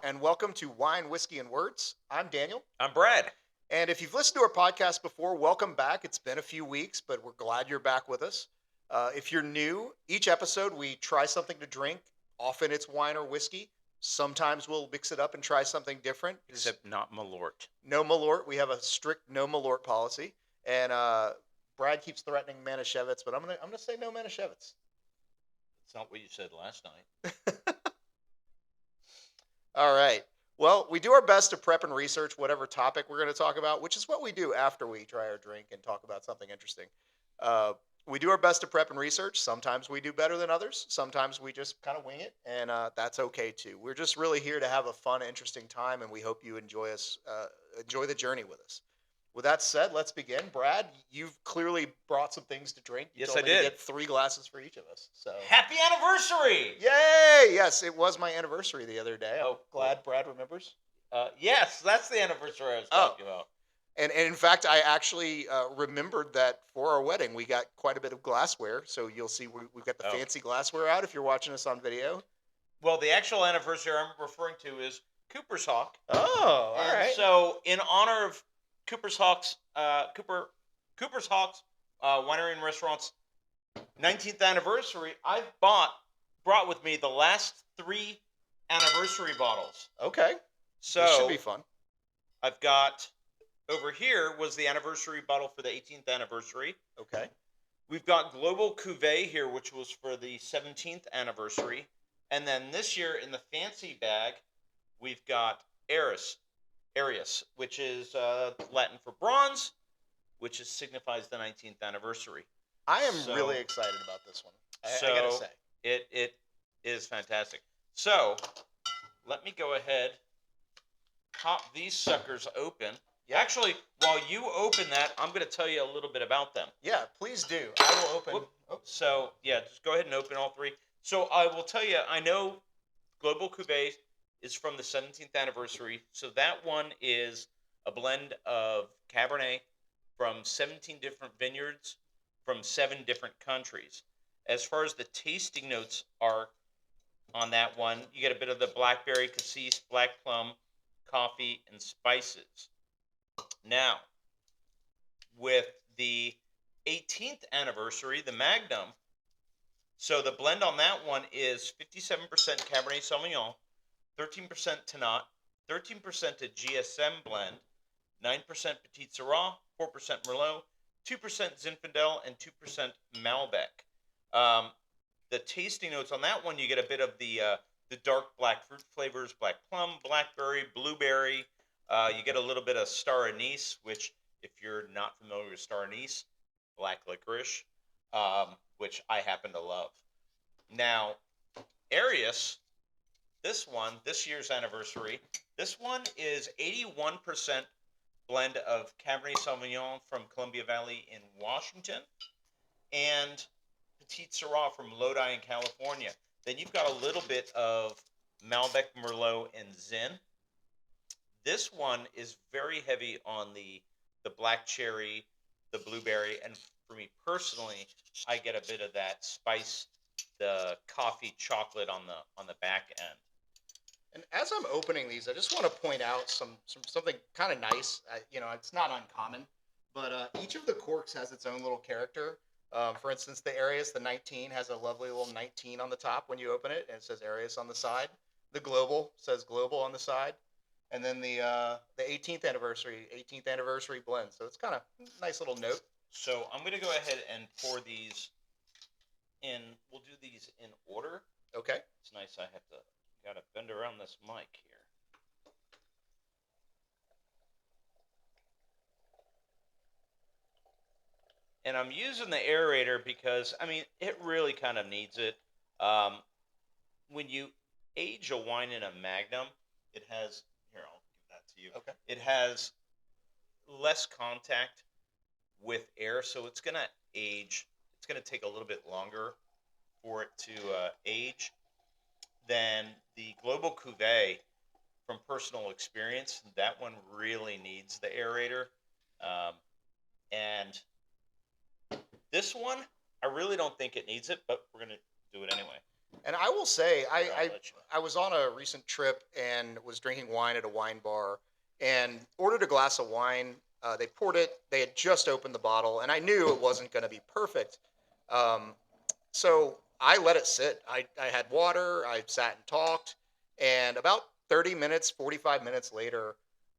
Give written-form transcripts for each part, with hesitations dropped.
and welcome to Wine, Whiskey, and Words. I'm Daniel. I'm Brad. And if you've listened to our podcast before, welcome back. It's been a few weeks, but we're glad you're back with us. If you're new, each episode we try something to drink. Often it's wine or whiskey. Sometimes we'll mix it up and try something different. Except not Malort. No Malort. We have a strict no Malort policy. And Brad keeps threatening Manischewitz, but I'm gonna say no Manischewitz. It's not what you said last night. All right. Well, we do our best to prep and research whatever topic we're going to talk about, which is what we do after we try our drink and talk about something interesting. Uh, we do our best to prep and research. Sometimes we do better than others. Sometimes we just kind of wing it, and that's okay too. We're just really here to have a fun, interesting time, and we hope you enjoy the journey with us. With that said, let's begin. Brad, you've clearly brought some things to drink. You Yes, told I me to did. get 3 glasses for each of us. So Happy anniversary! yay! Yes, it was my anniversary the other day. I'm Oh, glad Brad remembers. Yes, that's the anniversary I was talking about. And in fact, I actually remembered that for our wedding, we got quite a bit of glassware. So you'll see we've got the Oh. fancy glassware out if you're watching us on video. Well, the actual anniversary I'm referring to is Cooper's Hawk. Oh, all And right. so, in honor of Cooper's Hawk's Winery and Restaurant's 19th anniversary, I've brought with me the last 3 anniversary bottles. Okay. So This should be fun. I've got over here was the anniversary bottle for the 18th anniversary. Okay. We've got Global Cuvée here, which was for the 17th anniversary. And then this year in the fancy bag, we've got Arius, which is Latin for bronze, which signifies the 19th anniversary. I am So- really excited about this one. I So gotta say. it is fantastic. So let me go ahead, pop these suckers open. Yeah. Actually, while you open that, I'm going to tell you a little bit about them. Yeah, please do. I will open. Whoop. Oh, So, yeah, just go ahead and open all 3. So, I will tell you, I know Global Cuvée is from the 17th anniversary. So, that one is a blend of Cabernet from 17 different vineyards from 7 different countries. As far as the tasting notes are on that one, you get a bit of the blackberry, cassis, black plum, coffee, and spices. Now, with the 18th anniversary, the Magnum, so the blend on that one is 57% Cabernet Sauvignon, 13% Tannat, 13% a GSM Blend, 9% Petite Sirah, 4% Merlot, 2% Zinfandel, and 2% Malbec. The tasting notes on that one, you get a bit of the dark black fruit flavors, black plum, blackberry, blueberry. You get a little bit of star anise, which, if you're not familiar with star anise, black licorice, which I happen to love. Now, Arius, this year's anniversary, this one is 81% blend of Cabernet Sauvignon from Columbia Valley in Washington and Petite Sirah from Lodi in California. Then you've got a little bit of Malbec, Merlot, and Zin. This one is very heavy on the black cherry, the blueberry, and for me personally, I get a bit of that spice, the coffee chocolate on the back end. And as I'm opening these, I just want to point out something kind of nice. It's not uncommon, but each of the corks has its own little character. For instance, the Arius, the 19, has a lovely little 19 on the top when you open it, and it says Arius on the side. The Global says Global on the side, and then the 18th anniversary blend. So it's kind of nice little note. So I'm going to go ahead and pour these in. We'll do these in order. Okay. It's nice. I have to gotta bend around this mic here. And I'm using the aerator because, I mean, it really kind of needs it. When you age a wine in a Magnum, it has, here, I'll give that to you. Okay. It has less contact with air, so it's going to age. It's going to take a little bit longer for it to age than the Global Cuvée. From personal experience, that one really needs the aerator. And this one, I really don't think it needs it, but we're going to do it anyway. And I will say, I'll let you know. I was on a recent trip and was drinking wine at a wine bar and ordered a glass of wine. They poured it. They had just opened the bottle, and I knew it wasn't going to be perfect. Um, so I let it sit. I had water. I sat and talked, and about 30 minutes, 45 minutes later,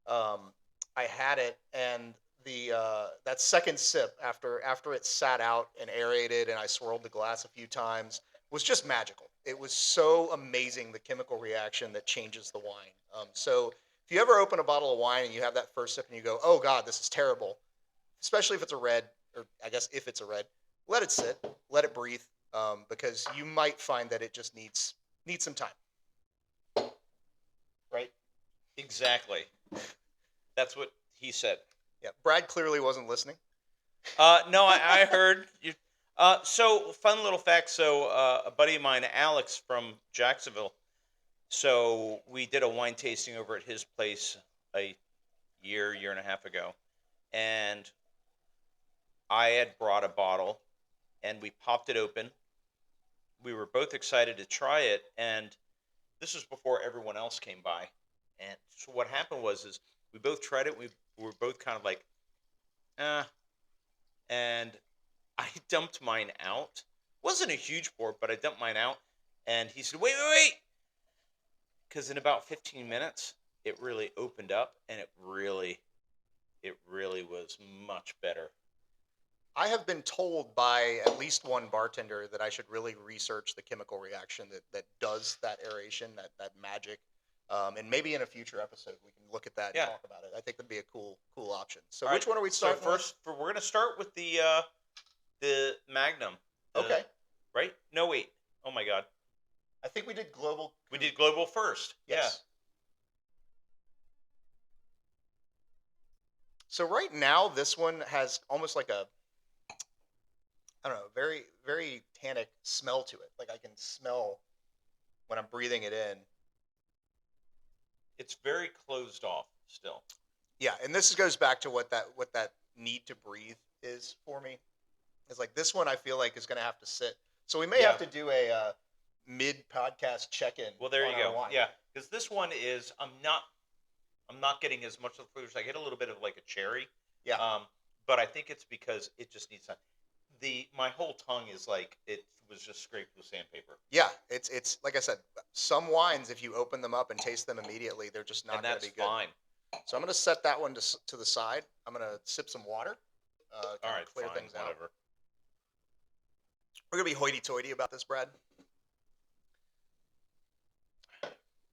I had it, and the that second sip after it sat out and aerated, and I swirled the glass a few times was just magical. It was so amazing the chemical reaction that changes the wine. So if you ever open a bottle of wine and you have that first sip and you go, "Oh God, this is terrible," especially if it's a red, or I guess if it's a red, let it sit, let it breathe, because you might find that it just needs some time, right? Exactly. That's what he said. Yeah, Brad clearly wasn't listening. No, I heard you. So fun little fact. So a buddy of mine, Alex from Jacksonville. So we did a wine tasting over at his place a year and a half ago, and I had brought a bottle, and we popped it open. We were both excited to try it, and this was before everyone else came by. And so what happened is we both tried it. We were both kind of like, eh. And I dumped mine out. Wasn't a huge pour, but I dumped mine out. And he said, wait. Because in about 15 minutes, it really opened up, and it really was much better. I have been told by at least one bartender that I should really research the chemical reaction that does that aeration, that magic. And maybe in a future episode we can look at that and talk about it. I think that'd be a cool option. So All which right, one are we starting first, we're going to start with the Magnum. Okay. Right? No, wait. Oh my God. I think we did global. We did global first. Yes. Yeah. So right now, this one has almost like a, I don't know, very, very tannic smell to it. Like I can smell when I'm breathing it in. It's very closed off still. Yeah, and this goes back to what that need to breathe is for me. It's like this one I feel like is going to have to sit. So we may have to do a mid podcast check in. Well, there you go. Wine. Yeah, because this one is I'm not getting as much of the flavors. I get a little bit of like a cherry. Yeah. But I think it's because it just needs time. My whole tongue is like it was just scraped with sandpaper. Yeah, it's like I said, some wines if you open them up and taste them immediately, they're just not going to be good. Fine. So I'm going to set that one to the side. I'm going to sip some water. All right, clear fine, things whatever. out. We're going to be hoity-toity about this, Brad.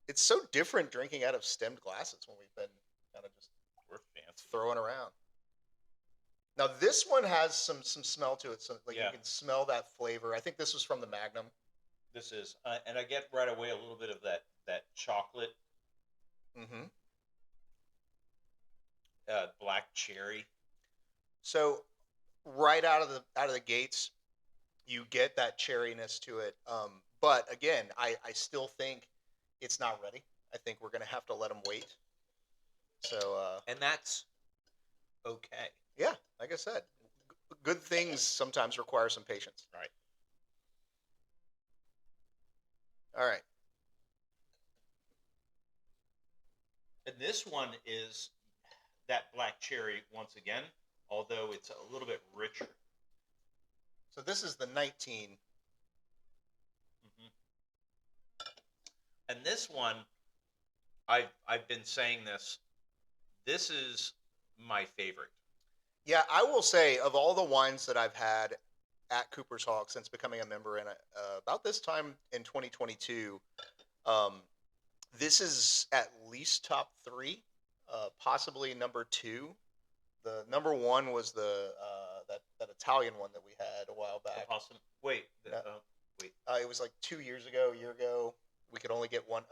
It's so different drinking out of stemmed glasses when we've been kind of just throwing around. Now this one has some smell to it, so like you can smell that flavor. I think this was from the Magnum. This is, and I get right away a little bit of that chocolate. Mm-hmm. Black cherry. So right out of the gates, you get that cherryness to it. But again, I still think it's not ready. I think we're gonna have to let them wait. So and that's okay. Yeah, like I said, good things sometimes require some patience. Right. All right. And this one is that black cherry once again, although it's a little bit richer. So this is the 19. Mm-hmm. And this one, I've been saying this. This is my favorite. Yeah, I will say of all the wines that I've had at Cooper's Hawk since becoming a member, and about this time in 2022, this is at least top 3, possibly number 2. The number 1 was the that Italian one that we had a while back. Wait. It was like 2 years ago, a year ago. We could only get one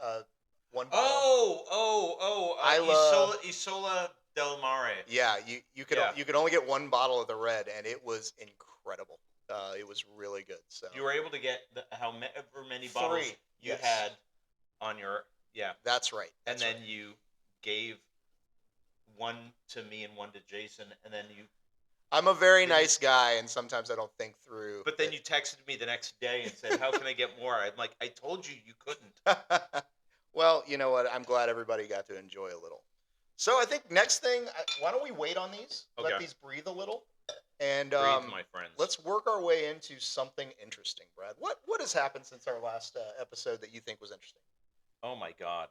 bottle. Isola del Mare. Yeah, you could only get one bottle of the red, and it was incredible. It was really good. So you were able to get however many bottles you had on your That's right. And then you gave one to me and one to Jason, and then you I'm a very Then you, nice guy, and sometimes I don't think through but then you texted me the next day and said, "How can I get more?" I'm like, "I told you you couldn't." it. Well, you know what? I'm glad everybody got to enjoy a little. So I think next thing, why don't we wait on these? Let Okay, these breathe a little, and breathe, my friends. let's work our way into something interesting. Brad, what has happened since our last episode that you think was interesting? Oh my God,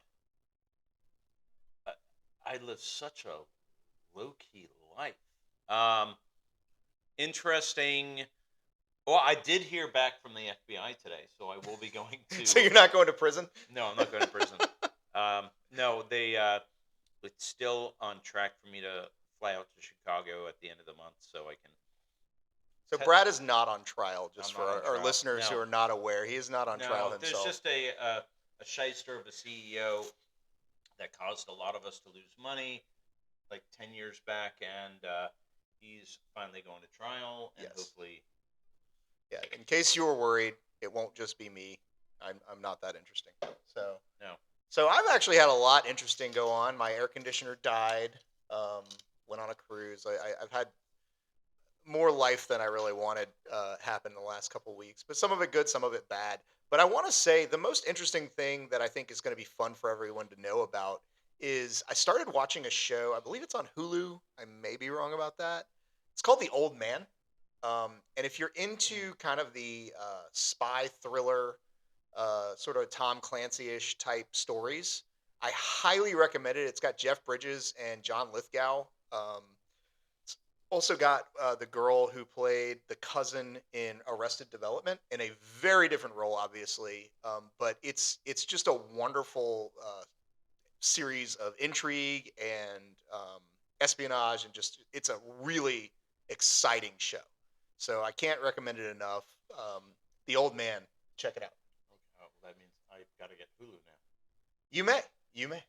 I, I live such a low key life. Um, interesting. Well, I did hear back from the FBI today, so I will be going So to. you're not going to prison? No, I'm not going to prison. No, they. It's still on track for me to fly out to Chicago at the end of the month, so I can. So Brad is not on trial. Just I'm for not on our trial. listeners who No, are not aware, he is not on trial no. There's himself. just a shyster of a CEO that caused a lot of us to lose money, like 10 years back, and he's finally going to trial, and Yes. hopefully. Yeah. In case you were worried, it won't just be me. I'm not that interesting. So No. so I've actually had a lot interesting go on. My air conditioner died. Um, Went on a cruise. I've had more life than I really wanted happen in the last couple of weeks, but some of it good, some of it bad. But I want to say the most interesting thing that I think is going to be fun for everyone to know about is I started watching a show. I believe it's on Hulu. I may be wrong about that. It's called The Old Man. And if you're into kind of the spy thriller, sort of Tom Clancy-ish type stories, I highly recommend it. It's got Jeff Bridges and John Lithgow. Also got the girl who played the cousin in Arrested Development in a very different role, obviously. But it's just a wonderful series of intrigue and espionage, and just it's a really exciting show. So I can't recommend it enough. The Old Man, check it out. Okay, well, that means I've got to get Hulu now. You may, you may.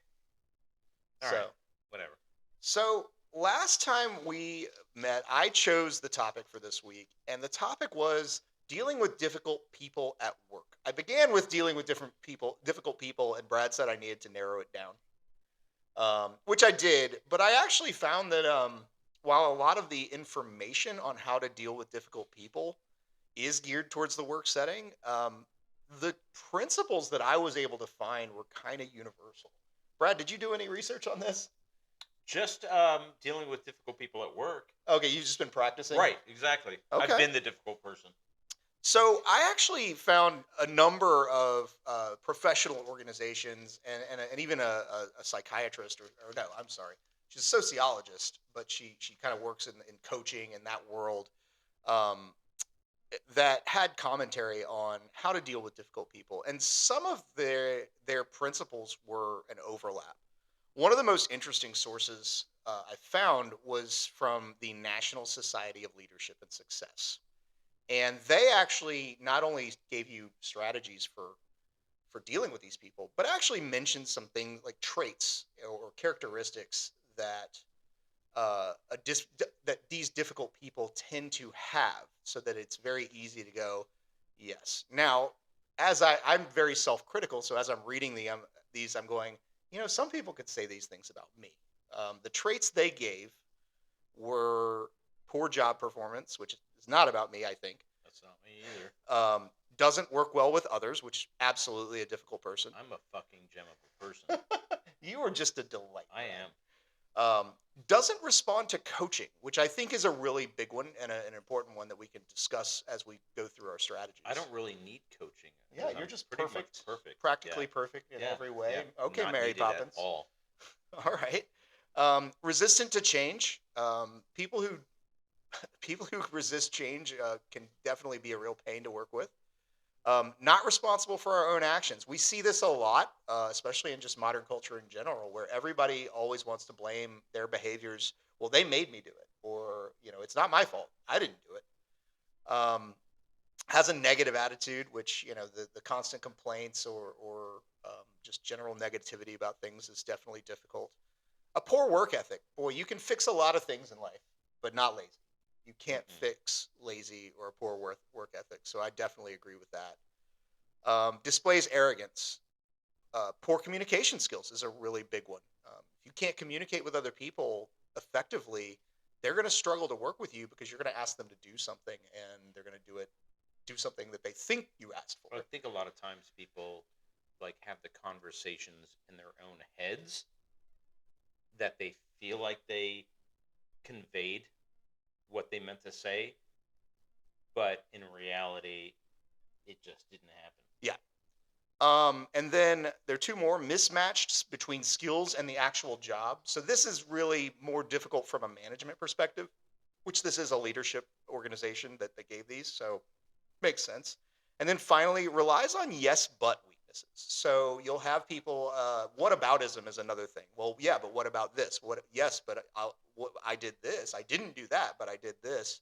All So right, whatever. So last time we met, I chose the topic for this week, and the topic was dealing with difficult people at work. I began with dealing with difficult people, and Brad said I needed to narrow it down, which I did. But I actually found that while a lot of the information on how to deal with difficult people is geared towards the work setting, the principles that I was able to find were kind of universal. Brad, did you do any research on this? Just dealing with difficult people at work. Okay, you've just been practicing? Right, exactly. I've Okay. been the difficult person. So I actually found a number of professional organizations and even a psychiatrist, or no, I'm sorry. She's a sociologist, but she kind of works in coaching in that world, um, that had commentary on how to deal with difficult people. And some of their principles were an overlap. One of the most interesting sources I found was from the National Society of Leadership and Success, and they actually not only gave you strategies for dealing with these people, but actually mentioned some things like traits or characteristics that that these difficult people tend to have, so that it's very easy to go, yes. Now, as I'm very self-critical, so as I'm reading these, I'm going, some people could say these things about me. The traits they gave were poor job performance, which is not about me, I think. That's not me either. Doesn't work well with others, which is absolutely a difficult person. I'm a fucking gem of a person. You are just a delight. I am. Doesn't respond to coaching, which I think is a really big one and an important one that we can discuss as we go through our strategies. I don't really need coaching. Yeah, you're just pretty perfect. much perfect. Practically Yeah. perfect in Yeah, every way. yeah. Okay, Not Mary needed Poppins. At all. All right. Resistant to change. People who people who resist change can definitely be a real pain to work with. Not responsible for our own actions. We see this a lot, especially in just modern culture in general, where everybody always wants to blame their behaviors. Well, they made me do it, or it's not my fault. I didn't do it. Has a negative attitude, which the constant complaints or just general negativity about things is definitely difficult. A poor work ethic. Boy, you can fix a lot of things in life, but not lazy. You can't fix lazy or a poor work ethic. So I definitely agree with that. Displays arrogance. Poor communication skills is a really big one. If you can't communicate with other people effectively, they're going to struggle to work with you because you're going to ask them to do something and they're going to do something that they think you asked I for. think a lot of times people like have the conversations in their own heads that they feel like they conveyed what they meant to say, but in reality, it just didn't happen. Yeah. And then there are two more mismatched between skills and the actual job. So this is really more difficult from a management perspective, which this is a leadership organization that gave these. So makes sense. And then finally, relies on yes, but weaknesses. So you'll have people, whataboutism is another thing. Well, yeah, but what about this? What? Yes, but I did this. I didn't do that, but I did this.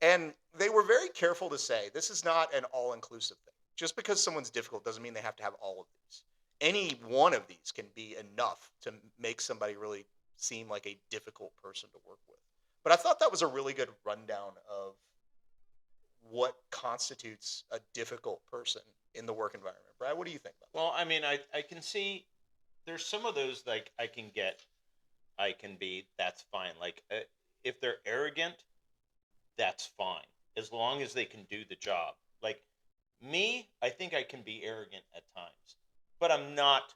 And they were very careful to say this is not an all inclusive thing. Just because someone's difficult doesn't mean they have to have all of these. Any one of these can be enough to make somebody really seem like a difficult person to work with. But I thought that was a really good rundown of what constitutes a difficult person in the work environment. Brad, what do you think about Well, I mean, I can see there's some of those like I can get, I can be, that's fine. Like if they're arrogant, that's fine as long as they can do the job. Like me, I think I can be arrogant at times, but I'm not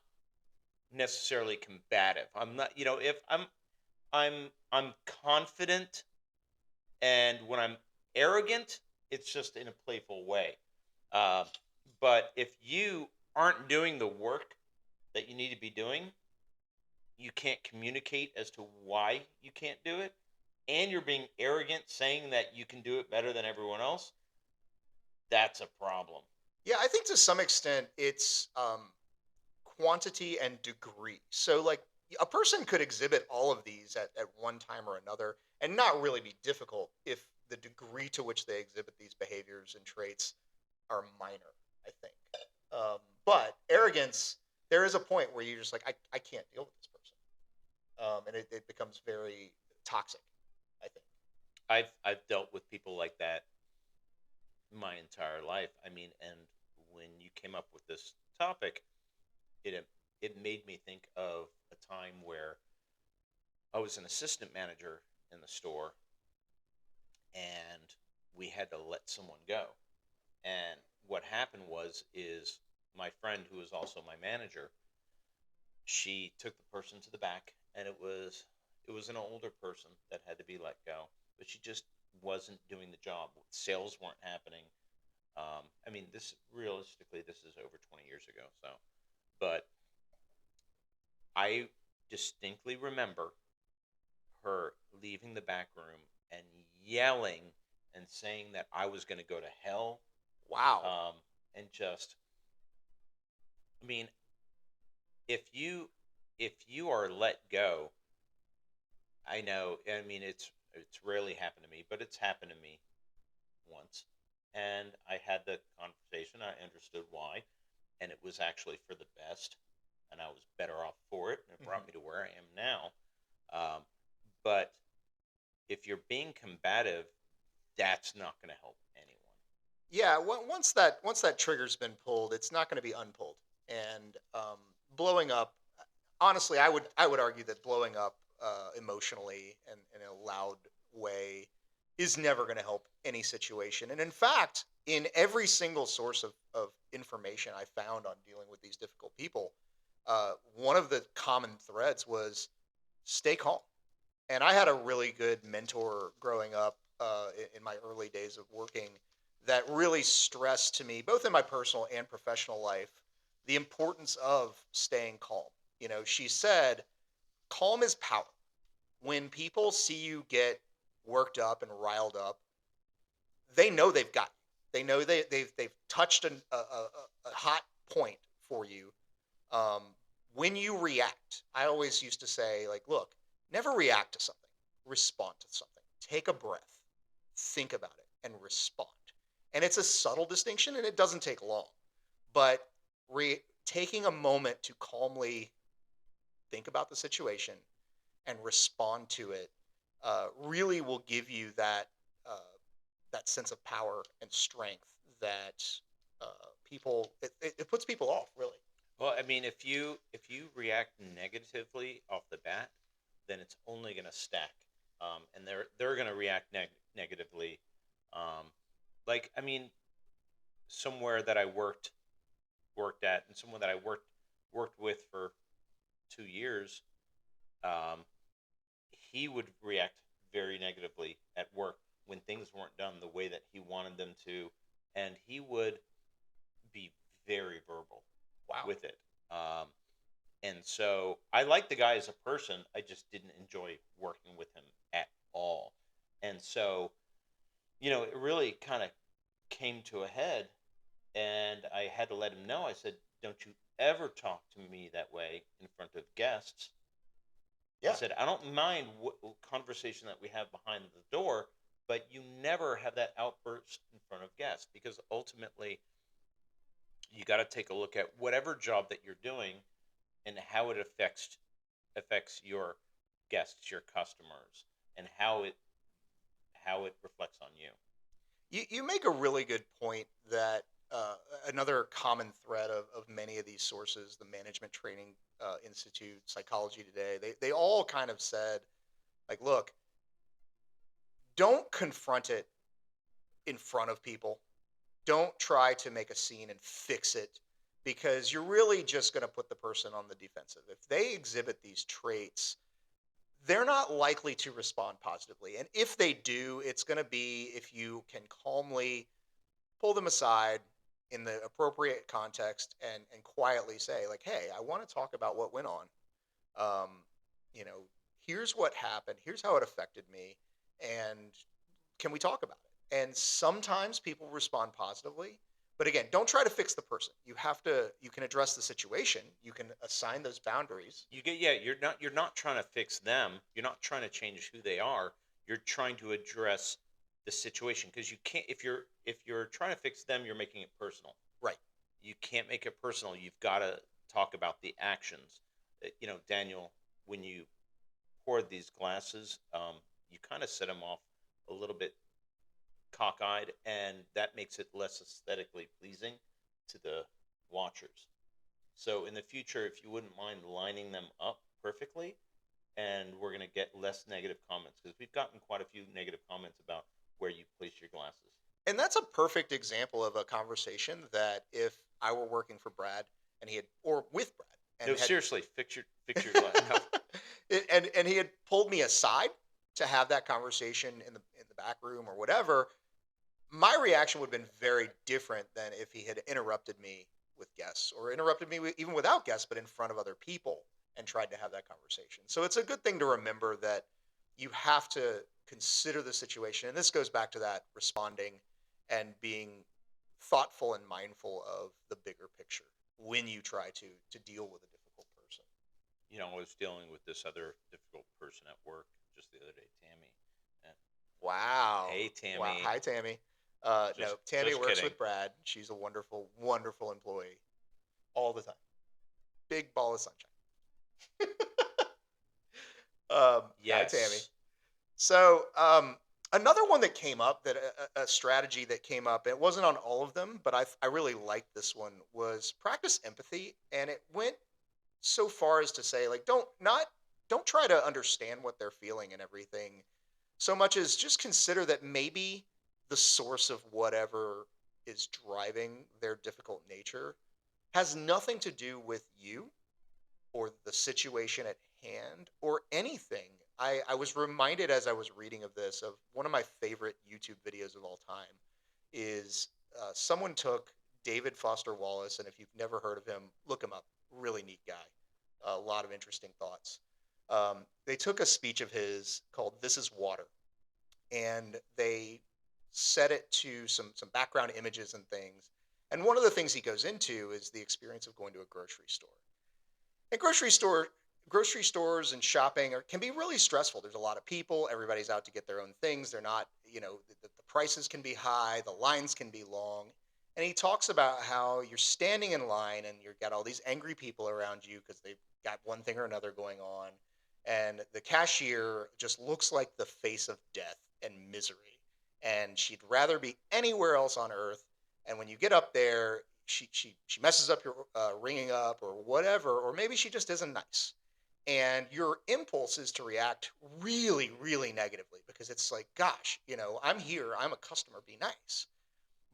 necessarily combative. I'm not, if I'm confident, and when I'm arrogant, it's just in a playful way. Uh, but if you aren't doing the work that you need to be doing, you can't communicate as to why you can't do it, and you're being arrogant, saying that you can do it better than everyone else, that's a problem. that? Yeah, I think to some extent it's quantity and degree. So, like, a person could exhibit all of these at one time or another and not really be difficult if the degree to which they exhibit these behaviors and traits are minor, I think. But arrogance, there is a point where you're just like, I can't deal with this person. And it becomes very toxic, I think. I've dealt with people like that my entire life. I mean, and when you came up with this topic, it it made me think of a time where I was an assistant manager in the store, and we had to let someone go. And what happened is my friend, who was also my manager, she took the person to the back, and it was an older person that had to be let go, but she just wasn't doing the job. Sales weren't happening. I mean, this realistically, this is over 20 years ago. So, but I distinctly remember her leaving the back room and yelling and saying that I was going to go to hell. Wow. And just, I mean, if you are let go, I know. I mean, it's rarely happened to me, but it's happened to me once, and I had the conversation. I understood why, and it was actually for the best, and I was better off for it, and it brought Mhm. me to where I am now. Um, but if you're being combative, that's not going to help anyone. Yeah, once that trigger's been pulled, it's not going to be unpulled. And blowing up, honestly, I would argue that blowing up emotionally and in a loud way is never going to help any situation. And in fact, in every single source of information I found on dealing with these difficult people, one of the common threads was stay calm. And I had a really good mentor growing up in my early days of working that really stressed to me, both in my personal and professional life, the importance of staying calm. She said, calm is power. When people see you get worked up and riled up, they know they've got you. They know they've touched a hot point for you. Um, when you react, I always used to say, like, look, never react to something, respond to something. Take a breath, think about it, and respond. And it's a subtle distinction, and it doesn't take long. But taking a moment to calmly think about the situation and respond to it really will give you uh, that sense of power and strength that uh, it puts people off, really. Well, I mean, if you react negatively off the bat, then it's only going to stack. and they're going to react negatively. Um, like I mean, somewhere that I worked at, and someone that I worked with for 2 years, um, he would react very negatively at work when things weren't done the way that he wanted them to, and he would be very verbal Wow. with it. Um, and so I like the guy as a person. I just didn't enjoy working with him at all. And so, it really kind of came to a head, and I had to let him know. I said, "Don't you ever talk to me that way in front of guests." I Yeah. said, "I don't mind what conversation that we have behind the door, but you never have that outburst in front of guests, because ultimately you got to take a look at whatever job that you're doing and how it affects your guests, your customers, and how it reflects on you." You make a really good point that another common thread of many of these sources, the Management Training Institute, Psychology Today, they all kind of said, like, look, don't confront it in front of people. Don't try to make a scene and fix it, because you're really just going to put the person on the defensive. If they exhibit these traits, they're not likely to respond positively. And if they do, it's going to be if you can calmly pull them aside in the appropriate context and quietly say, like, hey, I want to talk about what went on. um, you know Here's what happened, here's how it affected me, and can we talk about it? And sometimes people respond positively, but again, don't try to fix the person. You can address the situation, you can assign those boundaries. Yeah, you're not trying to fix them. You're not trying to change who they are. You're trying to address the situation, because you can't, if you're trying to fix them, you're making it personal. Right. You can't make it personal. You've got to talk about the actions. Daniel, when you poured these glasses, you kind of set them off a little bit cockeyed, and that makes it less aesthetically pleasing to the watchers. So in the future, if you wouldn't mind lining them up perfectly, and we're going to get less negative comments, because we've gotten quite a few negative comments about where you place your glasses. And that's a perfect example of a conversation that if I were working for Brad and he had, or with Brad, No, and had seriously, fix your glass. No, and he had pulled me aside to have that conversation in the back room or whatever, my reaction would have been very different than if he had interrupted me with guests, or interrupted me even without guests, but in front of other people, and tried to have that conversation. So it's a good thing to remember that you have to consider the situation. And this goes back to that responding and being thoughtful and mindful of the bigger picture when you try to deal with a difficult person. I was dealing with this other difficult person at work just the other day, Tammy. And, Wow. hey, Wow. Tammy. Hi, Tammy. No, Just Tammy just works kidding. with Brad. She's a wonderful, wonderful employee all the time. Big ball of sunshine. Hi, Tammy. Yes. So, another one that came up, that a strategy that came up, it wasn't on all of them, but I really liked this one, was practice empathy. And it went so far as to say, like, don't try to understand what they're feeling and everything, so much as just consider that maybe the source of whatever is driving their difficult nature has nothing to do with you or the situation at hand or anything. I was reminded as I was reading of this of one of my favorite YouTube videos of all time. Is someone took David Foster Wallace, and if you've never heard of him, look him up. Really neat guy. A lot of interesting thoughts. They took a speech of his called "This Is Water," and they set it to some background images and things. And one of the things he goes into is the experience of going to a grocery store. And grocery stores and shopping can be really stressful. There's a lot of people. Everybody's out to get their own things. They're not, the prices can be high, the lines can be long. And he talks about how you're standing in line and you've got all these angry people around you because they've got one thing or another going on. And the cashier just looks like the face of death and misery. And she'd rather be anywhere else on earth. And when you get up there, she messes up your ringing up or whatever, or maybe she just isn't nice. And your impulse is to react really, really negatively because it's like, gosh, I'm here, I'm a customer, be nice.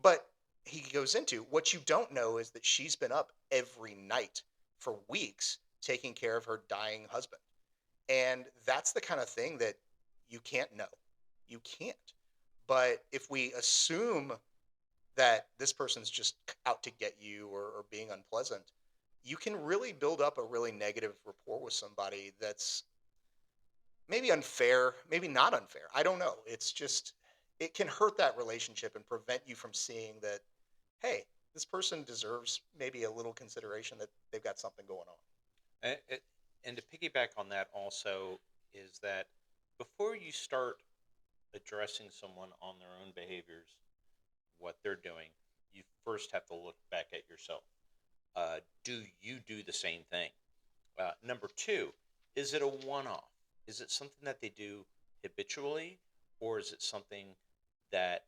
But he goes into what you don't know is that she's been up every night for weeks taking care of her dying husband. And that's the kind of thing that you can't know. You can't. But if we assume that this person's just out to get you or being unpleasant, you can really build up a really negative rapport with somebody that's maybe unfair, maybe not unfair. I don't know. It's just, it can hurt that relationship and prevent you from seeing that, hey, this person deserves maybe a little consideration that they've got something going on. And, and to piggyback on that also is that before you start addressing someone on their own behaviors, what they're doing, you first have to look back at yourself. Do you do the same thing? Number two, is it a one off? Is it something that they do habitually, or is it something that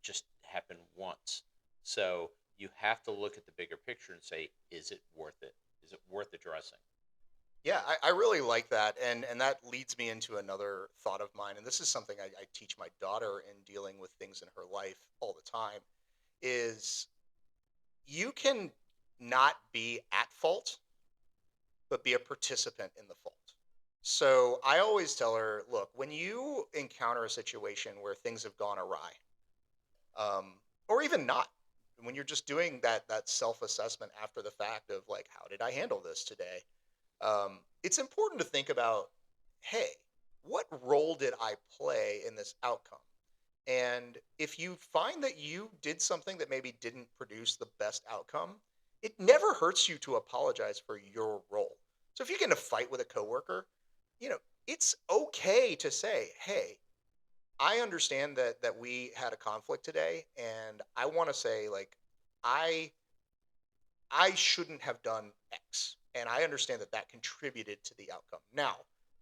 just happened once? So you have to look at the bigger picture and say, is it worth it? Is it worth addressing? Yeah, I really like that. And that leads me into another thought of mine. And this is something I teach my daughter in dealing with things in her life all the time is you can not be at fault, but be a participant in the fault. So I always tell her, look, when you encounter a situation where things have gone awry, or even not, when you're just doing that self assessment after the fact of like, how did I handle this today? It's important to think about, hey, what role did I play in this outcome? And if you find that you did something that maybe didn't produce the best outcome, it never hurts you to apologize for your role. So if you get in a fight with a coworker, you know, it's okay to say, "Hey, I understand that we had a conflict today, and I want to say like I I shouldn't have done X, and I understand that that contributed to the outcome." Now,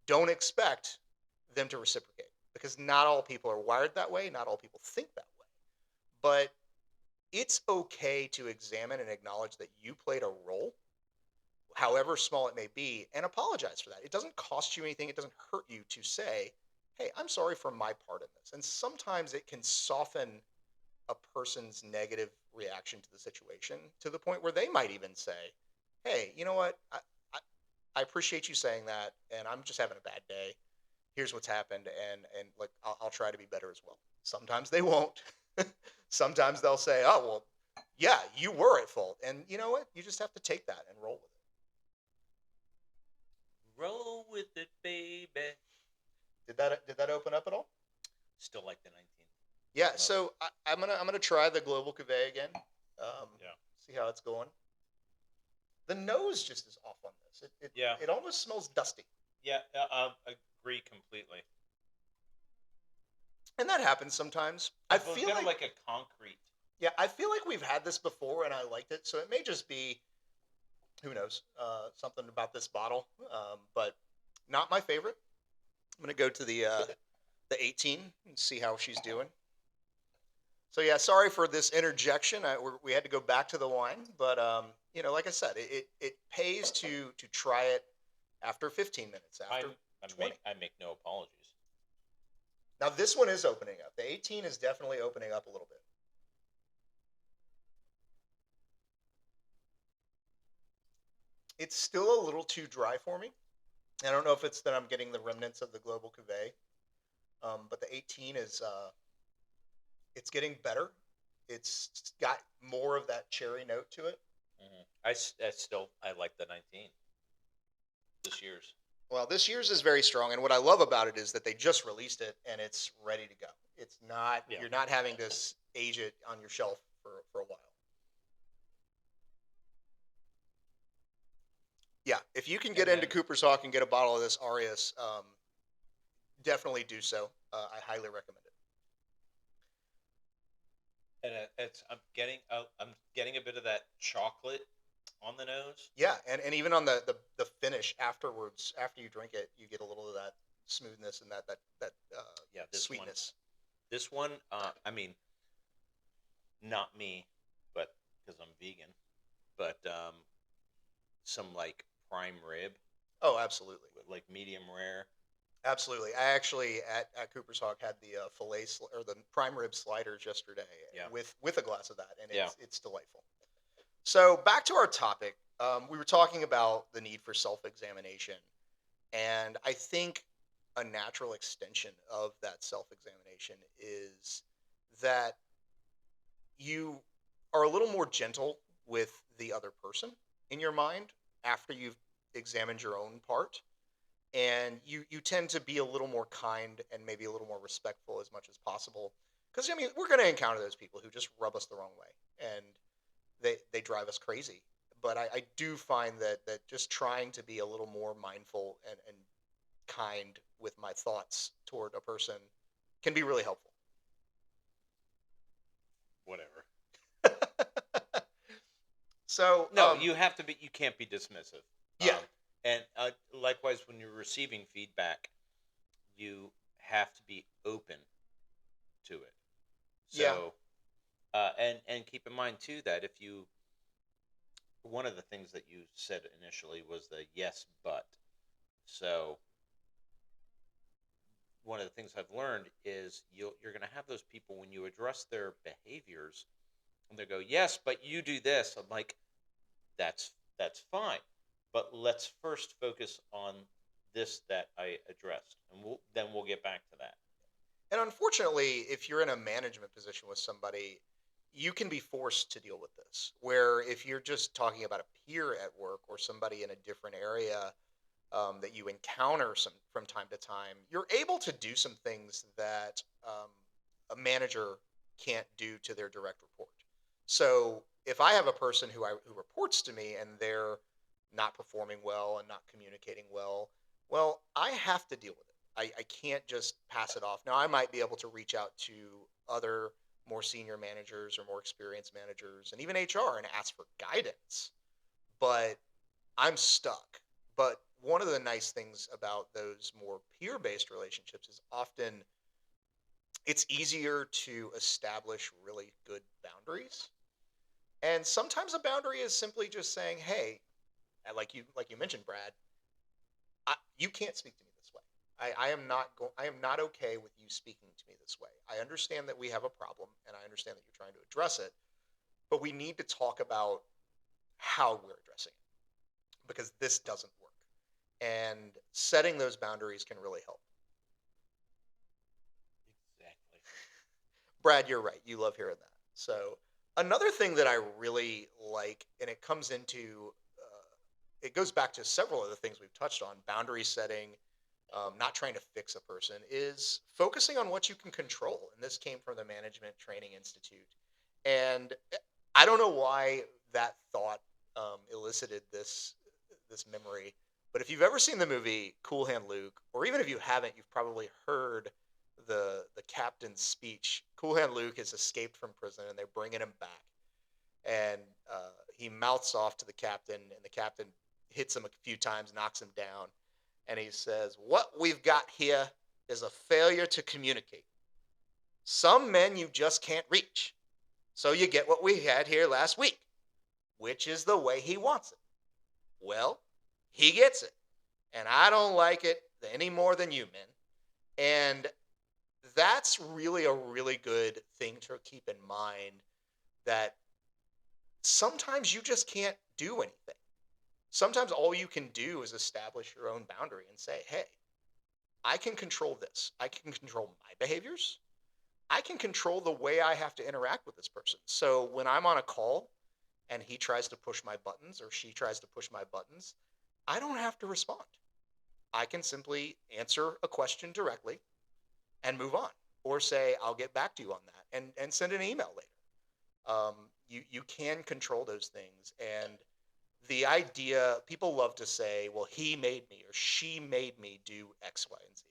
don't expect them to reciprocate because not all people are wired that way, not all people think that way. But it's okay to examine and acknowledge that you played a role, however small it may be, and apologize for that. It doesn't cost you anything, it doesn't hurt you to say, hey, I'm sorry for my part in this. And sometimes it can soften a person's negative reaction to the situation to the point where they might even say, hey, you know what? I, I appreciate you saying that, and I'm just having a bad day. Here's what's happened, and like I'll try to be better as well. Sometimes they won't. Sometimes they'll say, oh well, yeah, you were at fault, and you know what? You just have to take that and roll with it. Roll with it, baby. Did that open up at all? Still like the 19. Yeah. So I'm gonna try the global cuvee again. Yeah. See how it's going. The nose just is off on this. Yeah. It almost smells dusty, Yeah, agree completely. and that happens sometimes. I It's feel kind of like like a concrete. yeah, I feel like we've had this before, and I liked it. So it may just be who knows something about this bottle, but not my favorite. I'm gonna go to the 18 and see how she's doing. So yeah, sorry for this interjection. We had to go back to the wine, but like I said, it pays to try it after 15 minutes, I after 20. I make no apologies. Now this one is opening up. The 18 is definitely opening up a little bit. It's still a little too dry for me. I don't know if it's that I'm getting the remnants of the global cuvee, but the 18 is it's getting better. It's got more of that cherry note to it. I like the 19 this year's. Well, this year's is very strong, and what I love about it is that they just released it and it's ready to go. It's not Yeah. You're not having to age it on your shelf for a while. Yeah, if you can get And into then- Cooper's Hawk and get a bottle of this Aureus, definitely do so. I highly recommend it. And I'm getting a bit of that chocolate on the nose. Yeah, and even on the finish afterwards, after you drink it, you get a little of that smoothness and that Yeah, this one. sweetness. This one, I mean, not me, but because I'm vegan, but some like prime rib Oh, absolutely. like medium rare. Absolutely. I actually at Cooper's Hawk had the or the prime rib sliders yesterday Yeah. with a glass of that, and Yeah. it's delightful. So back to our topic, we were talking about the need for self-examination, and I think a natural extension of that self-examination is that you are a little more gentle with the other person in your mind after you've examined your own part, and you tend to be a little more kind and maybe a little more respectful as much as possible, because I mean we're going to encounter those people who just rub us the wrong way and they drive us crazy. But I do find that just trying to be a little more mindful and kind with my thoughts toward a person can be really helpful. Whatever. So No, you have to be. You can't be dismissive. yeah. And likewise, when you're receiving feedback, you have to be open to it. Yeah. So, and keep in mind too that if you, one of the things that you said initially was the yes, but. So, one of the things I've learned is you're going to have those people when you address their behaviors, and they go, yes, but you do this. I'm like, that's fine, but let's first focus on this that I addressed, and we'll get back to that. And unfortunately, if you're in a management position with somebody, you can be forced to deal with this. Where if you're just talking about a peer at work or somebody in a different area that you encounter some from time to time, you're able to do some things that a manager can't do to their direct report. So if I have a person who reports to me and they're not performing well and not communicating well, I have to deal with it. I can't just pass it off. Now I might be able to reach out to other more senior managers or more experienced managers and even HR and ask for guidance, but I'm stuck. But one of the nice things about those more peer-based relationships is often it's easier to establish really good boundaries. And sometimes a boundary is simply just saying, "Hey, like you mentioned, Brad, you can't speak to me this way. I am not okay with you speaking to me this way. I understand that we have a problem, and I understand that you're trying to address it, but we need to talk about how we're addressing it because this doesn't work." And setting those boundaries can really help. Exactly. Brad, you're right. You love hearing that. So another thing that I really like, and it goes back to several of the things we've touched on: boundary setting, not trying to fix a person, is focusing on what you can control. And this came from the Management Training Institute. And I don't know why that thought elicited this memory, but if you've ever seen the movie Cool Hand Luke, or even if you haven't, you've probably heard the captain's speech. Cool Hand Luke has escaped from prison, and they're bringing him back, and he mouths off to the captain, and the captain hits him a few times, knocks him down, and he says, "What we've got here is a failure to communicate. Some men you just can't reach. So you get what we had here last week, which is the way he wants it. Well, he gets it, and I don't like it any more than you men." And that's really a really good thing to keep in mind, that sometimes you just can't do anything. Sometimes all you can do is establish your own boundary and say, "Hey, I can control this. I can control my behaviors. I can control the way I have to interact with this person. So when I'm on a call and he tries to push my buttons or she tries to push my buttons, I don't have to respond. I can simply answer a question directly and move on, or say, I'll get back to you on that, and send an email later." You can control those things. And the idea, people love to say, well, he made me or she made me do X, Y, and Z.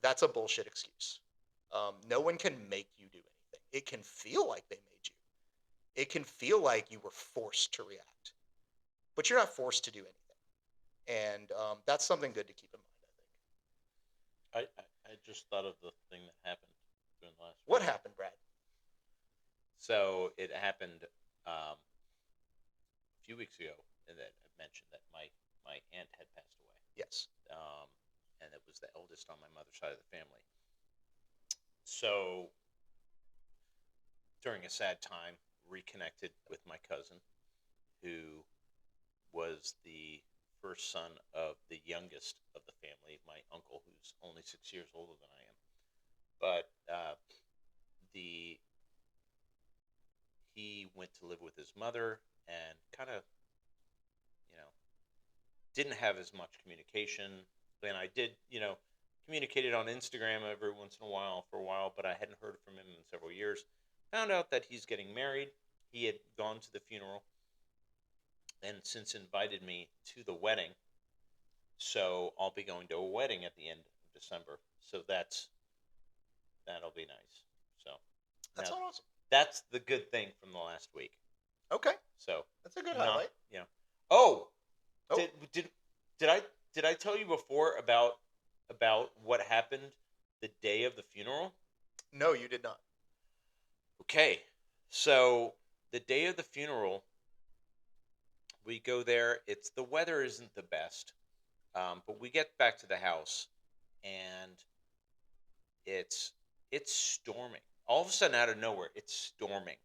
That's a bullshit excuse. No one can make you do anything. It can feel like they made you. It can feel like you were forced to react, but you're not forced to do anything. And that's something good to keep in mind, I think. I just thought of the thing that happened during the last What week. happened, Brad? So it happened a few weeks ago, and that I mentioned that my aunt had passed away. Yes. And it was the eldest on my mother's side of the family. So during a sad time, reconnected with my cousin, who was the first son of the youngest of the family, my uncle, who's only 6 years older than I am. But the he went to live with his mother and kind of, you know, didn't have as much communication. And I did, communicated on Instagram every once in a while for a while, but I hadn't heard from him in several years. Found out that he's getting married. He had gone to the funeral and since invited me to the wedding. So I'll be going to a wedding at the end of December. So that'll be nice. So That's now awesome. that's the good thing from the last week. Okay. So That's a good not, highlight. Oh, Oh. did I tell you before about what happened the day of the funeral? No, you did not. Okay, so the day of the funeral, we go there. The weather isn't the best, but we get back to the house, and it's storming. All of a sudden, out of nowhere, it's storming,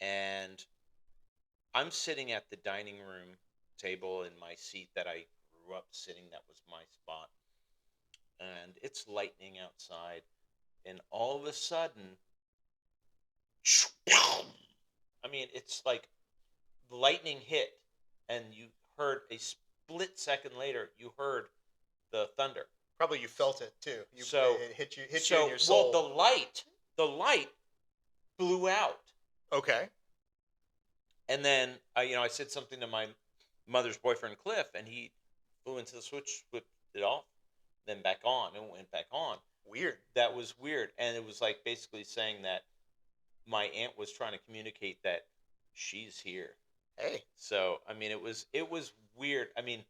and I'm sitting at the dining room table in my seat that I grew up sitting. That was my spot, and it's lightning outside, and all of a sudden, I mean, it's like lightning hit, and you heard a split second later, you heard the thunder. Probably you felt it too. It hit you in your well, soul. the light blew out, Okay. and then I said something to my mother's boyfriend Cliff, and he flew into the switch, whipped it off, then back on, and went back on. Weird. That was weird, and it was like basically saying that my aunt was trying to communicate that she's here. Hey. So I mean, it was weird. I mean,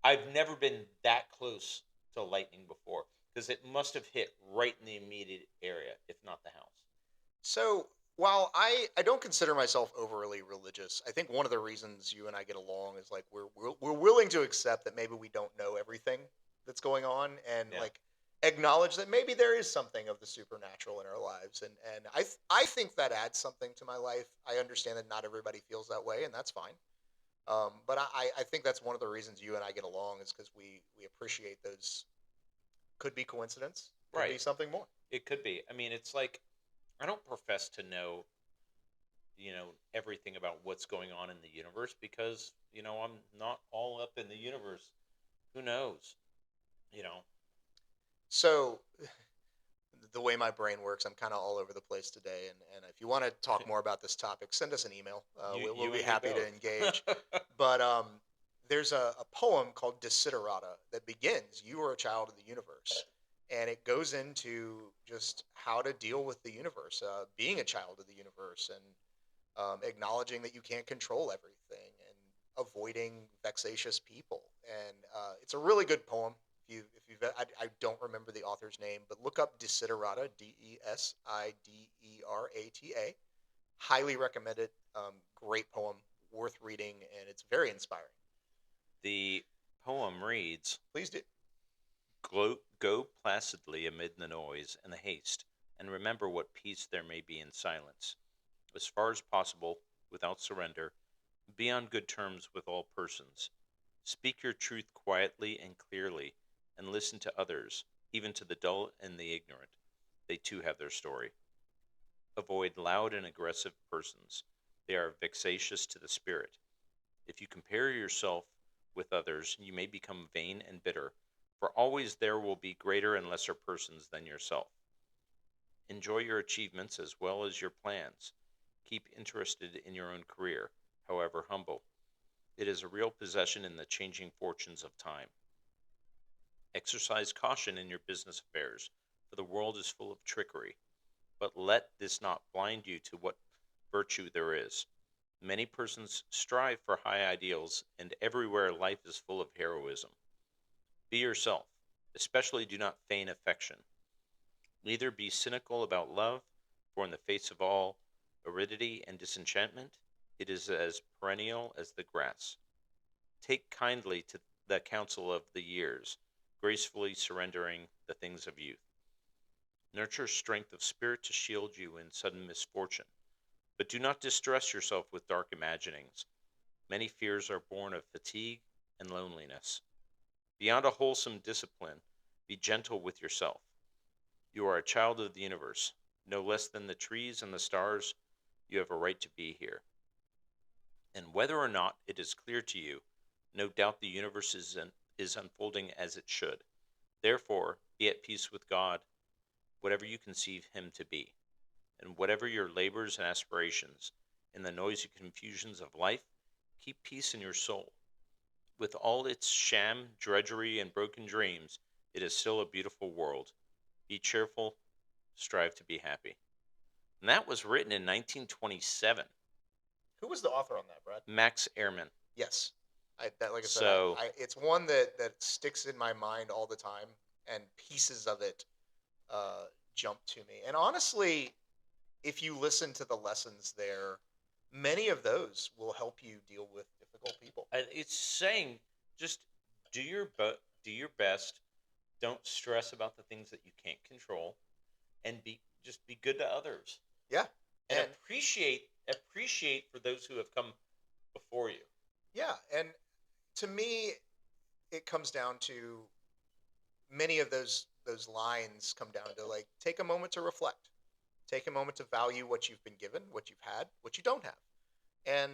I've never been that close to lightning before because it must have hit right in the immediate area, if not the house. So while I don't consider myself overly religious, I think one of the reasons you and I get along is like we're willing to accept that maybe we don't know everything that's going on, and Yeah. like acknowledge that maybe there is something of the supernatural in our lives, and I think that adds something to my life. I understand that not everybody feels that way, and that's fine. But I think that's one of the reasons you and I get along is because we appreciate those. Could be coincidence, could be Right. something more. It could be. I mean, it's like I don't profess to know, everything about what's going on in the universe because, I'm not all up in the universe. Who knows? You know. So the way my brain works, I'm kind of all over the place today. And if you want to talk more about this topic, send us an email. We'll be and me happy to both. engage. But there's a poem called Desiderata that begins, "You are a child of the universe." And it goes into just how to deal with the universe, being a child of the universe, and acknowledging that you can't control everything, and avoiding vexatious people. And it's a really good poem. I don't remember the author's name, but look up Desiderata, Desiderata. Highly recommend it. Great poem, worth reading, and it's very inspiring. The poem reads, Please do. Go placidly amid the noise and the haste, and remember what peace there may be in silence. As far as possible, without surrender, be on good terms with all persons. Speak your truth quietly and clearly, and listen to others, even to the dull and the ignorant. They too have their story. Avoid loud and aggressive persons. They are vexatious to the spirit. If you compare yourself with others, you may become vain and bitter, for always there will be greater and lesser persons than yourself. Enjoy your achievements as well as your plans. Keep interested in your own career, however humble. It is a real possession in the changing fortunes of time. Exercise caution in your business affairs, for the world is full of trickery. But let this not blind you to what virtue there is. Many persons strive for high ideals, and everywhere life is full of heroism. Be yourself, especially do not feign affection. Neither be cynical about love, for in the face of all aridity and disenchantment, it is as perennial as the grass. Take kindly to the counsel of the years, gracefully surrendering the things of youth. Nurture strength of spirit to shield you in sudden misfortune, but do not distress yourself with dark imaginings. Many fears are born of fatigue and loneliness. Beyond a wholesome discipline, be gentle with yourself. You are a child of the universe. No less than the trees and the stars, you have a right to be here. And whether or not it is clear to you, no doubt the universe is unfolding as it should. Therefore, be at peace with God, whatever you conceive him to be. And whatever your labors and aspirations, in the noisy confusions of life, keep peace in your soul. With all its sham, drudgery, and broken dreams, it is still a beautiful world. Be cheerful, strive to be happy. And that was written in 1927. Who was the author on that, Brad? Max Ehrmann. Yes. Like I said, So, it's one that sticks in my mind all the time, and pieces of it jump to me. And honestly, if you listen to the lessons there, many of those will help you deal with difficult people. it's saying just do your best. Don't stress about the things that you can't control, and just be good to others. Yeah. And And appreciate for those who have come before you. yeah, and to me, it comes down to many of those lines come down to, like, take a moment to reflect, take a moment to value what you've been given, what you've had, what you don't have, and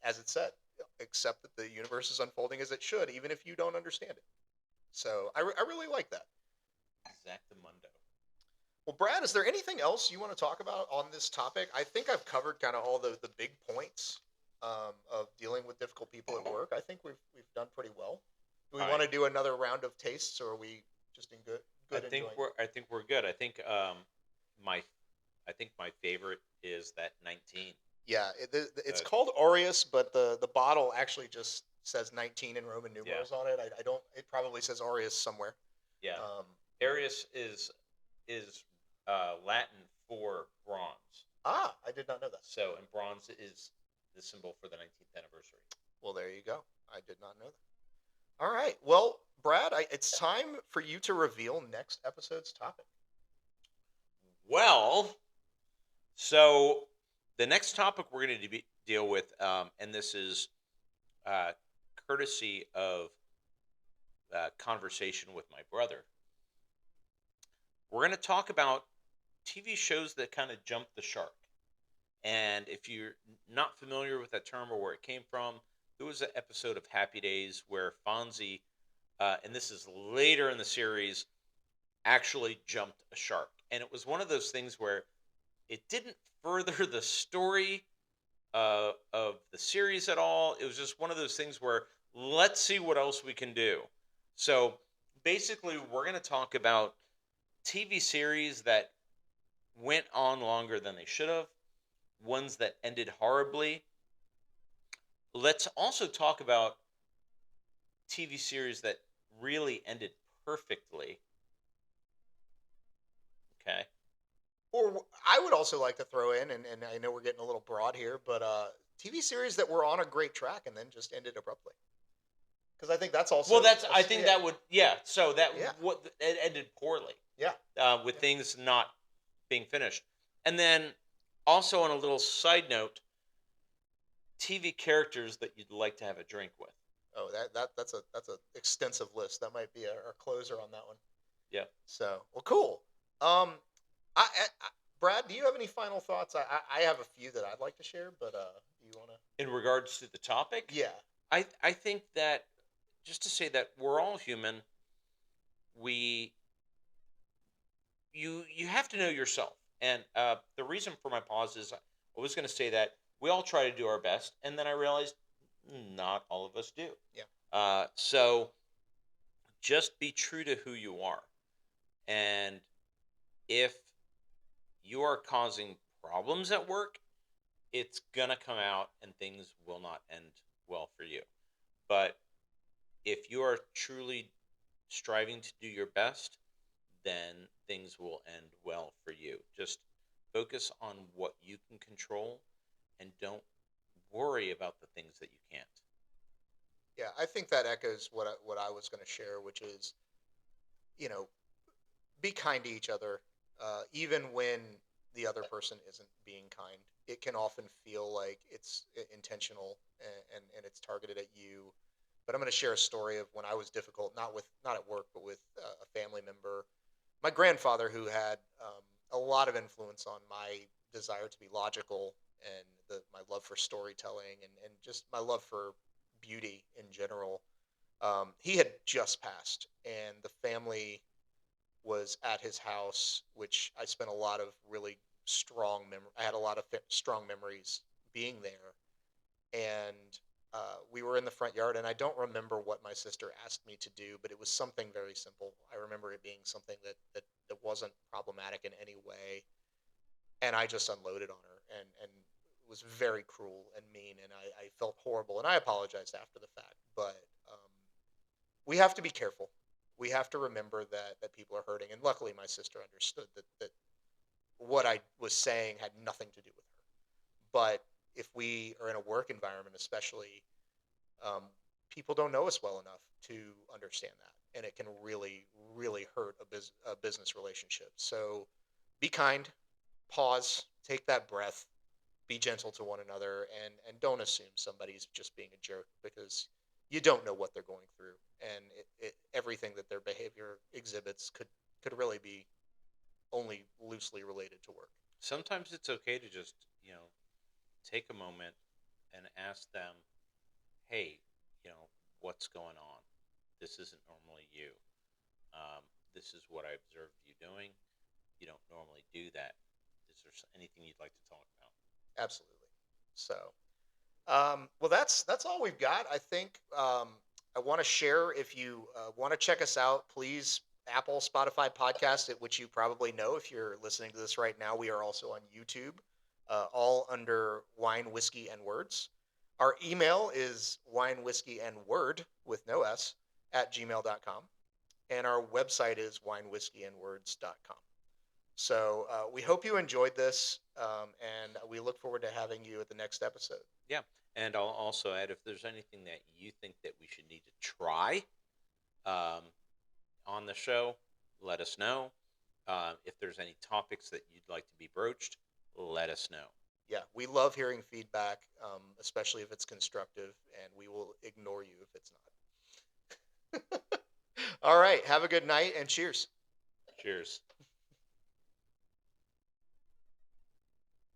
as it said, accept that the universe is unfolding as it should, even if you don't understand it. So I really like that. Exactamundo. Well, Brad, is there anything else you want to talk about on this topic? I think I've covered kind of all the big points of dealing with difficult people at work. I think we've done pretty well. Do we All want to right. do another round of tastes, or are we just in good enjoying? I think we're good. My I think my favorite is that 19. Yeah, it's Uh, called Aureus, but the bottle actually just says 19 in Roman yeah. numerals on it. I don't. It probably says Aureus somewhere. Yeah. Um, Arius is Latin for bronze. I did not know that. So, and bronze is the symbol for the 19th anniversary. Well, there you go. I did not know that. All right. Well, Brad, it's time for you to reveal next episode's topic. Well, so the next topic we're going to deal with, and this is uh, courtesy of conversation with my brother. We're going to talk about TV shows that kind of jump the shark. And if you're not familiar with that term or where it came from, there was an episode of Happy Days where Fonzie, and this is later in the series, actually jumped a shark. And it was one of those things where it didn't further the story of the series at all. It was just one of those things where let's see what else we can do. So basically, we're going to talk about TV series that went on longer than they should have, ones that ended horribly. Let's also talk about TV series that really ended perfectly. Okay. Or I would also like to throw in, and I know we're getting a little broad here, but TV series that were on a great track and then just ended abruptly. Because I think that's also Well, I think yeah, that would, yeah. So that yeah, it ended poorly. yeah, With yeah. things not being finished. And then also on a little side note, TV characters that you'd like to have a drink with. Oh, that's a extensive list. That might be our closer on that one. Yeah. So, well, cool. Brad, do you have any final thoughts? I have a few that I'd like to share, but do you want to? In regards to the topic, Yeah, I think that just to say that we're all human. We you have to know yourself, and the reason for my pause is I was going to say that we all try to do our best, and then I realized not all of us do. yeah, So just be true to who you are, and if you are causing problems at work, it's gonna come out, and things will not end well for you. But if you are truly striving to do your best, then things will end well for you. Just focus on what you can control and don't worry about the things that you can't. Yeah, I think that echoes what I was going to share, which is, you know, be kind to each other, even when the other person isn't being kind. It can often feel like it's intentional, and it's targeted at you. But I'm going to share a story of when I was difficult, not at work, but with a family member. My grandfather, who had a lot of influence on my desire to be logical, and my love for storytelling, and just my love for beauty in general. He had just passed, and the family was at his house, which I spent a lot of really I had a lot of strong memories being there, and we were in the front yard, and I don't remember what my sister asked me to do, but it was something very simple. I remember it being something that wasn't problematic in any way, and I just unloaded on her, and it was very cruel and mean, and I felt horrible, and I apologized after the fact, but we have to be careful. We have to remember that people are hurting, and luckily my sister understood that what I was saying had nothing to do with her. But if we are in a work environment, especially, um, people don't know us well enough to understand that, and it can really, really hurt a business relationship. So be kind, pause, take that breath, be gentle to one another, and don't assume somebody's just being a jerk, because you don't know what they're going through, and everything that their behavior exhibits could really be only loosely related to work. Sometimes it's okay to just, take a moment and ask them, hey, what's going on? This isn't normally you. This is what I observed you doing. You don't normally do that. Is there anything you'd like to talk about? Absolutely. So, well, that's all we've got. I think, I want to share. If you want to check us out, please, Apple, Spotify podcast, at which you probably know if you're listening to this right now. We are also on YouTube, all under Wine, Whiskey, and Words. Our email is wine, whiskey, and word with no S at gmail.com. And our website is winewhiskeyandwords.com. So we hope you enjoyed this, and we look forward to having you at the next episode. Yeah. And I'll also add, if there's anything that you think that we should need to try um, on the show, let us know. If there's any topics that you'd like to be broached, let us know. Yeah, we love hearing feedback, especially if it's constructive, and we will ignore you if it's not. All right, have a good night, and cheers. Cheers.